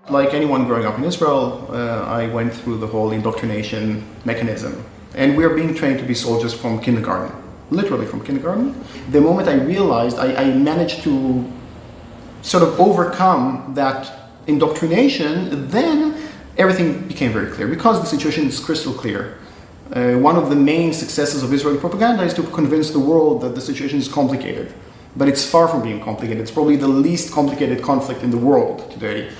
Like anyone growing up in Israel, I went through the whole indoctrination mechanism. And we're being trained to be soldiers from kindergarten, literally from kindergarten. The moment I realized I managed to sort of overcome that indoctrination, then everything became very clear, because the situation is crystal clear. One of the main successes of Israeli propaganda is to convince the world that the situation is complicated. But it's far from being complicated. It's probably the least complicated conflict in the world today.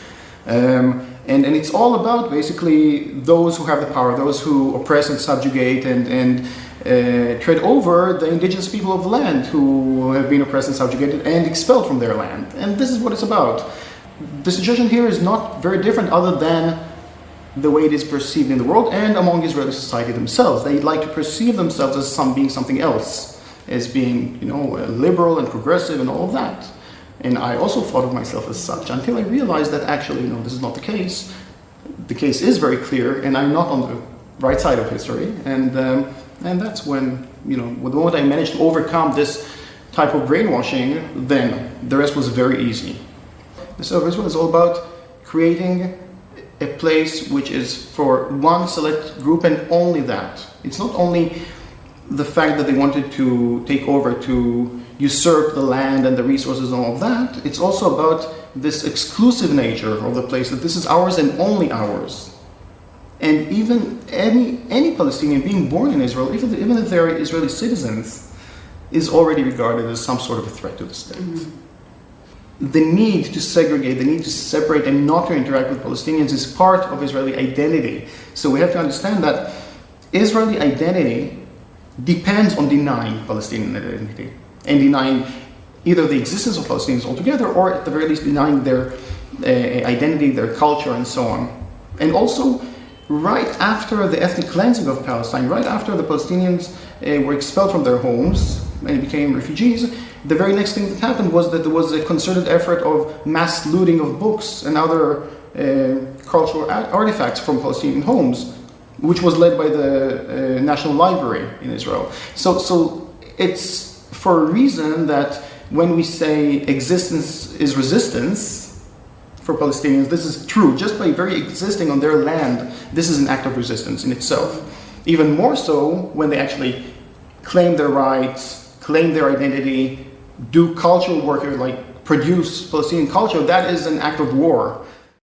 And it's all about basically those who have the power, those who oppress and subjugate and tread over the indigenous people of the land who have been oppressed and subjugated and expelled from their land. And this is what it's about. The situation here is not very different other than the way it is perceived in the world and among Israeli society themselves. They like to perceive themselves as being something else, as being, liberal and progressive and all of that. And I also thought of myself as such until I realized that actually, this is not the case. The case is very clear, and I'm not on the right side of history. And that's when, the moment I managed to overcome this type of brainwashing, then the rest was very easy. The State of Israel is all about creating a place which is for one select group and only that. It's not only the fact that they wanted to take over, to usurp the land and the resources and all of that. It's also about this exclusive nature of the place, that this is ours and only ours. And even any Palestinian being born in Israel, even if they're Israeli citizens, is already regarded as some sort of a threat to the state. Mm-hmm. The need to segregate, the need to separate and not to interact with Palestinians is part of Israeli identity. So we have to understand that Israeli identity depends on denying Palestinian identity and denying either the existence of Palestinians altogether or at the very least denying their identity, their culture and so on. And also, right after the ethnic cleansing of Palestine, right after the Palestinians were expelled from their homes and became refugees, the very next thing that happened was that there was a concerted effort of mass looting of books and other cultural artifacts from Palestinian homes, which was led by the National Library in Israel. So it's for a reason that when we say existence is resistance for Palestinians, this is true. Just by very existing on their land, this is an act of resistance in itself. Even more so when they actually claim their rights, claim their identity, do cultural work, like produce Palestinian culture, that is an act of war.